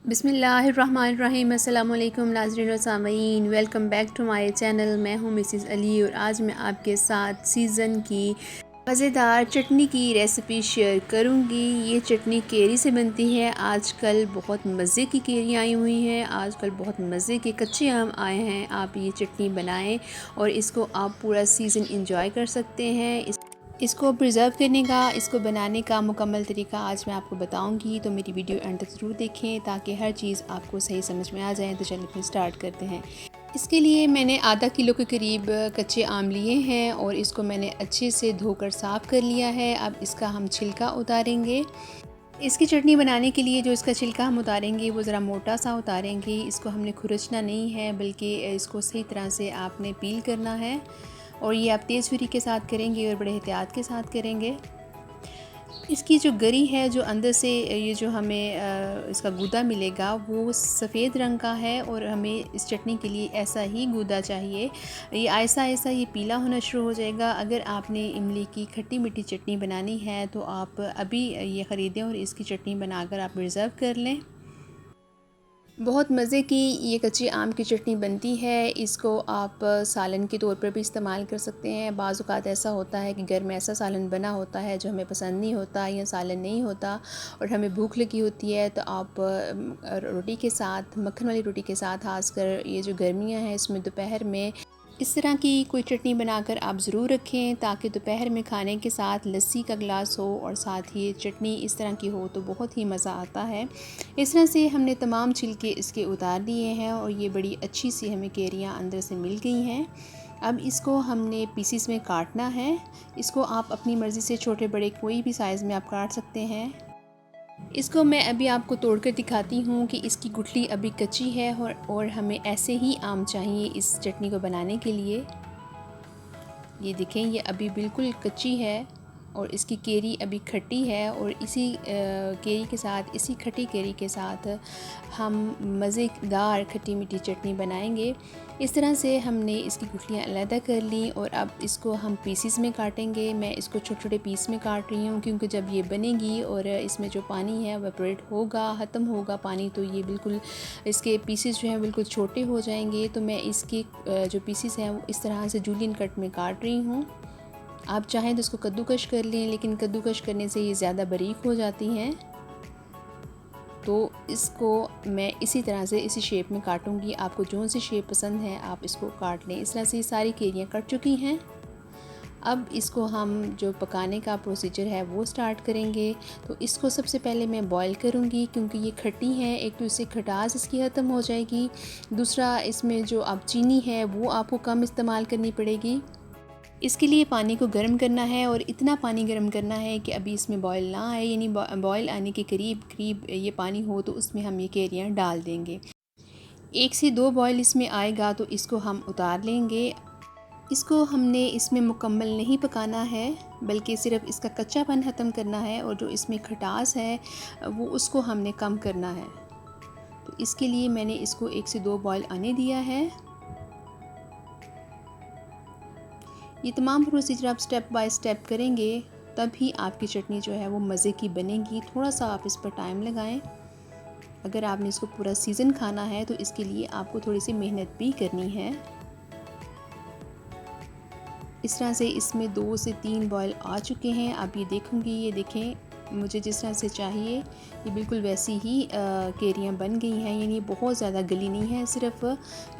बिस्मिल्लाहिर्रहमानिर्रहीम। अस्सलामु अलैकुम नाज़रीन और सामीन, welcome back to my channel. मैं हूँ मिसिज़ अली और आज मैं आपके साथ सीज़न की मज़ेदार चटनी की रेसिपी शेयर करूँगी। ये चटनी केरी से बनती है। आजकल बहुत मज़े की केरी आई हुई हैं, आजकल बहुत मज़े के कच्चे आम आए हैं। आप ये चटनी बनाएं और इसको आप पूरा सीज़न इंजॉय कर सकते हैं। इसको प्रिज़र्व करने का, इसको बनाने का मुकम्मल तरीका आज मैं आपको बताऊंगी, तो मेरी वीडियो एंड तक ज़रूर देखें ताकि हर चीज़ आपको सही समझ में आ जाए। तो चलिए फिर स्टार्ट करते हैं। इसके लिए मैंने आधा किलो के करीब कच्चे आम लिए हैं और इसको मैंने अच्छे से धोकर साफ़ कर लिया है। अब इसका हम छिलका उतारेंगे। इसकी चटनी बनाने के लिए जो इसका छिलका हम उतारेंगे वो ज़रा मोटा सा उतारेंगे। इसको हमने खुरचना नहीं है, बल्कि इसको सही तरह से आपने पील करना है और ये आप तेज़ छुरी के साथ करेंगे और बड़े एहतियात के साथ करेंगे। इसकी जो गरी है, जो अंदर से ये जो हमें इसका गूदा मिलेगा वो सफ़ेद रंग का है और हमें इस चटनी के लिए ऐसा ही गूदा चाहिए। ये ऐसा ऐसा ये पीला होना शुरू हो जाएगा। अगर आपने इमली की खट्टी मीठी चटनी बनानी है तो आप अभी ये ख़रीदें और इसकी चटनी बनाकर आप रिज़र्व कर लें। बहुत मज़े की ये कच्ची आम की चटनी बनती है। इसको आप सालन के तौर पर भी इस्तेमाल कर सकते हैं। बाज़ औक़ात ऐसा होता है कि घर में ऐसा सालन बना होता है जो हमें पसंद नहीं होता या सालन नहीं होता और हमें भूख लगी होती है, तो आप रोटी के साथ, मक्खन वाली रोटी के साथ, खासकर ये जो गर्मियाँ हैं इसमें दोपहर में इस तरह की कोई चटनी बनाकर आप ज़रूर रखें ताकि दोपहर में खाने के साथ लस्सी का गिलास हो और साथ ही चटनी इस तरह की हो तो बहुत ही मज़ा आता है। इस तरह से हमने तमाम छिलके इसके उतार दिए हैं और ये बड़ी अच्छी सी हमें केरियाँ अंदर से मिल गई हैं। अब इसको हमने पीसीस में काटना है। इसको आप अपनी मर्ज़ी से छोटे बड़े कोई भी साइज़ में आप काट सकते हैं। इसको मैं अभी आपको तोड़कर दिखाती हूँ कि इसकी गुठली अभी कच्ची है और हमें ऐसे ही आम चाहिए इस चटनी को बनाने के लिए। ये देखें, ये अभी बिल्कुल कच्ची है और इसकी केरी अभी खट्टी है और इसी केरी के साथ, इसी खट्टी केरी के साथ हम मज़ेदार खट्टी मीठी चटनी बनाएंगे। इस तरह से हमने इसकी गुठलियाँ अलग कर ली और अब इसको हम पीसीस में काटेंगे। मैं इसको छोटे छोटे पीस में काट रही हूँ क्योंकि जब ये बनेगी और इसमें जो पानी है वेपोरेट होगा, ख़त्म होगा पानी, तो ये बिल्कुल इसके पीसेस जो हैं बिल्कुल छोटे हो जाएंगे। तो मैं इसके जो पीसेस हैं वो इस तरह से जूलियन कट में काट रही हूँ। आप चाहें तो इसको कद्दूकश कर लें, लेकिन कद्दूकश करने से ये ज़्यादा बारीक हो जाती हैं। तो इसको मैं इसी तरह से इसी शेप में काटूंगी। आपको जो सी शेप पसंद है आप इसको काट लें। इस तरह से ये सारी केरियाँ कट चुकी हैं। अब इसको हम जो पकाने का प्रोसीजर है वो स्टार्ट करेंगे। तो इसको सबसे पहले मैं बॉईल करूँगी क्योंकि ये खट्टी है। एक तो इससे खटास इसकी ख़त्म हो जाएगी, दूसरा इसमें जो अब चीनी है वो आपको कम इस्तेमाल करनी पड़ेगी। इसके लिए पानी को गर्म करना है और इतना पानी गर्म करना है कि अभी इसमें बॉयल ना आए, यानी बॉयल आने के करीब ये पानी हो तो उसमें हम ये केरियाँ डाल देंगे। 1 से 2 बॉयल इसमें आएगा तो इसको हम उतार लेंगे। इसको हमने इसमें मुकम्मल नहीं पकाना है, बल्कि सिर्फ़ इसका कच्चापन ख़त्म करना है और जो इसमें खटास है वो उसको हमने कम करना है। तो इसके लिए मैंने इसको 1 से 2 बॉयल आने दिया है। ये तमाम प्रोसीजर आप स्टेप बाय स्टेप करेंगे तभी आपकी चटनी जो है वो मज़े की बनेगी। थोड़ा सा आप इस पर टाइम लगाएं। अगर आपने इसको पूरा सीज़न खाना है तो इसके लिए आपको थोड़ी सी मेहनत भी करनी है। इस तरह से इसमें 2 से 3 बॉयल आ चुके हैं। अब ये देखूँगी, ये देखें मुझे जिस तरह से चाहिए ये बिल्कुल वैसी ही केरियाँ बन गई हैं, यानी बहुत ज़्यादा गली नहीं है, सिर्फ़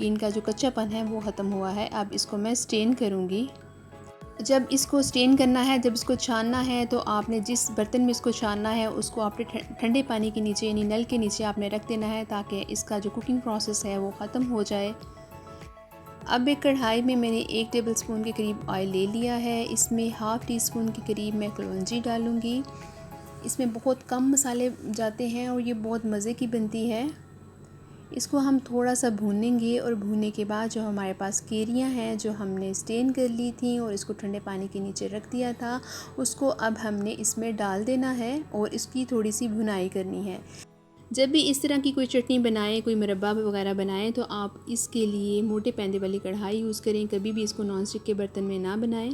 इनका जो कच्चापन है वो ख़त्म हुआ है। अब इसको मैं स्टेन करूँगी। जब इसको स्टेन करना है, जब इसको छानना है, तो आपने जिस बर्तन में इसको छानना है उसको आपने ठंडे पानी के नीचे, यानी नल के नीचे आपने रख देना है ताकि इसका जो कुकिंग प्रोसेस है वो ख़त्म हो जाए। अब एक कढ़ाई में मैंने 1 टेबलस्पून के करीब ऑयल ले लिया है। इसमें हाफ़ टी स्पून के करीब मैं कलौंजी डालूँगी। इसमें बहुत कम मसाले जाते हैं और ये बहुत मज़े की बनती है। इसको हम थोड़ा सा भूनेंगे और भूनने के बाद जो हमारे पास केरियाँ हैं जो हमने स्टेन कर ली थी और इसको ठंडे पानी के नीचे रख दिया था, उसको अब हमने इसमें डाल देना है और इसकी थोड़ी सी भुनाई करनी है। जब भी इस तरह की कोई चटनी बनाएं, कोई मुरब्बा वगैरह बनाएं, तो आप इसके लिए मोटे पैंदे वाली कढ़ाई यूज़ करें। कभी भी इसको नॉन स्टिक के बर्तन में ना बनाएं।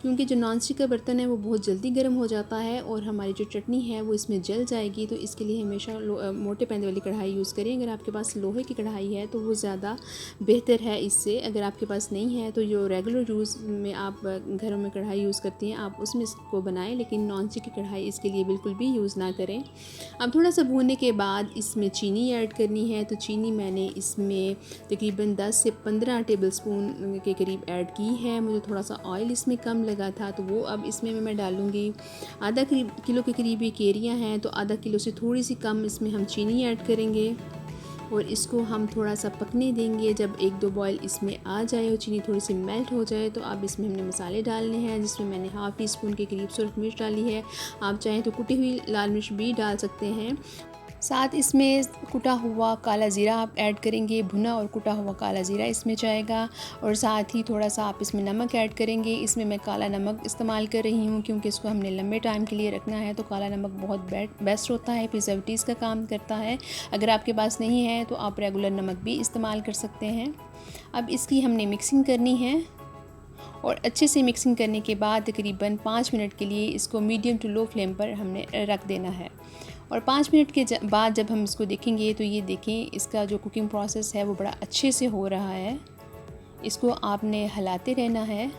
क्योंकि जो नॉन स्टिक का बर्तन है वो बहुत जल्दी गर्म हो जाता है और हमारी जो चटनी है वो इसमें जल जाएगी। तो इसके लिए हमेशा मोटे पैंदे वाली कढ़ाई यूज़ करें। अगर आपके पास लोहे की कढ़ाई है तो वो ज़्यादा बेहतर है इससे। अगर आपके पास नहीं है तो जो रेगुलर यूज़ में आप घरों में कढ़ाई यूज़ करती हैं आप उसमें इसको बनाएं, लेकिन नॉन स्टिक की कढ़ाई इसके लिए बिल्कुल भी यूज़ ना करें। अब थोड़ा सा भूनने के बाद इसमें चीनी ऐड करनी है। तो चीनी मैंने इसमें तकरीबन 10 से 15 टेबलस्पून के करीब ऐड की है। मुझे थोड़ा सा ऑयल इसमें कम लगा था तो वो अब इसमें मैं डालूँगी। आधा किलो के करीब ये केरियाँ हैं तो आधा किलो से थोड़ी सी कम इसमें हम चीनी ऐड करेंगे और इसको हम थोड़ा सा पकने देंगे। जब 1-2 बॉयल इसमें आ जाए और चीनी थोड़ी सी मेल्ट हो जाए तो अब इसमें हमने मसाले डालने हैं, जिसमें मैंने हाफ़ टी स्पून के करीब सुरख मिर्च डाली है। आप चाहें तो कुटी हुई लाल मिर्च भी डाल सकते हैं। साथ इसमें कुटा हुआ काला ज़ीरा आप ऐड करेंगे, भुना और कुटा हुआ काला ज़ीरा इसमें जाएगा। और साथ ही थोड़ा सा आप इसमें नमक ऐड करेंगे। इसमें मैं काला नमक इस्तेमाल कर रही हूँ क्योंकि इसको हमने लंबे टाइम के लिए रखना है। तो काला नमक बहुत बेस्ट होता है, प्रिजर्वेटिव्स का काम करता है। अगर आपके पास नहीं है तो आप रेगुलर नमक भी इस्तेमाल कर सकते हैं। अब इसकी हमने मिक्सिंग करनी है और अच्छे से मिक्सिंग करने के बाद तकरीबन 5 मिनट के लिए इसको मीडियम टू लो फ्लेम पर हमने रख देना है। और 5 मिनट के बाद जब हम इसको देखेंगे तो ये देखें इसका जो कुकिंग प्रोसेस है वो बड़ा अच्छे से हो रहा है। इसको आपने हिलाते रहना है।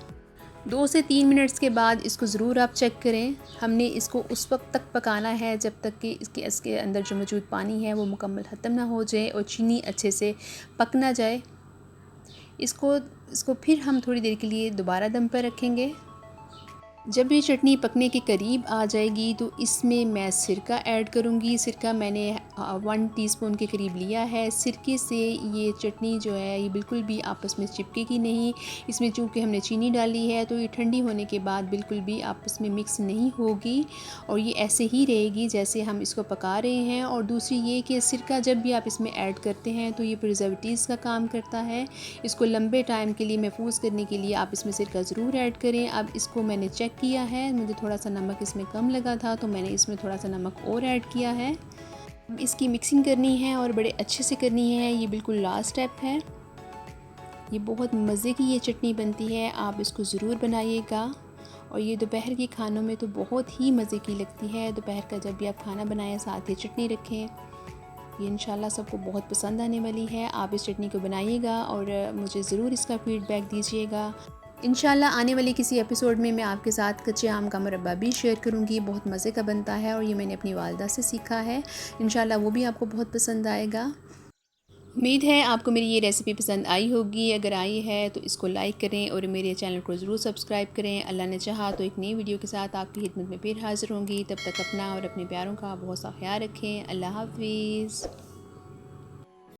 2 से 3 मिनट्स के बाद इसको ज़रूर आप चेक करें। हमने इसको उस वक्त तक पकाना है जब तक कि इसके अंदर जो मौजूद पानी है वो मुकम्मल ख़त्म ना हो जाए और चीनी अच्छे से पक ना जाए। इसको फिर हम थोड़ी देर के लिए दोबारा दम पर रखेंगे। जब ये चटनी पकने के करीब आ जाएगी तो इसमें मैं सिरका ऐड करूँगी। सिरका मैंने 1 टीस्पून के करीब लिया है। सिरके से ये चटनी जो है ये बिल्कुल भी आपस में चिपकेगी नहीं। इसमें चूँकि हमने चीनी डाली है तो ये ठंडी होने के बाद बिल्कुल भी आपस में मिक्स नहीं होगी और ये ऐसे ही रहेगी जैसे हम इसको पका रहे हैं। और दूसरी ये कि सिरका जब भी आप इसमें ऐड करते हैं तो ये प्रिजर्वेटिव्स का काम करता है। इसको लंबे टाइम के लिए महफूज करने के लिए आप इसमें सिरका ज़रूर ऐड करें। अब इसको मैंने चेक किया है, मुझे थोड़ा सा नमक इसमें कम लगा था तो मैंने इसमें थोड़ा सा नमक और ऐड किया है। अब इसकी मिक्सिंग करनी है और बड़े अच्छे से करनी है। ये बिल्कुल लास्ट स्टेप है। ये बहुत मज़े की ये चटनी बनती है, आप इसको ज़रूर बनाइएगा। और ये दोपहर के खानों में तो बहुत ही मज़े की लगती है। दोपहर का जब भी आप खाना बनाएं साथ ये चटनी रखें। ये इंशाल्लाह सबको बहुत पसंद आने वाली है। आप इस चटनी को बनाइएगा और मुझे ज़रूर इसका फ़ीडबैक दीजिएगा। इंशाल्लाह आने वाले किसी एपिसोड में मैं आपके साथ कच्चे आम का मुरब्बा भी शेयर करूंगी। बहुत मज़े का बनता है और ये मैंने अपनी वालदा से सीखा है। इंशाल्लाह वो भी आपको बहुत पसंद आएगा। उम्मीद है आपको मेरी ये रेसिपी पसंद आई होगी। अगर आई है तो इसको लाइक करें और मेरे चैनल को ज़रूर सब्सक्राइब करें। अल्लाह ने चाहा तो एक नई वीडियो के साथ आपकी खिदमत में फिर हाज़िर होंगी। तब तक अपना और अपने प्यारों का बहुत सा ख्याल रखें। अल्लाह हाफिज़।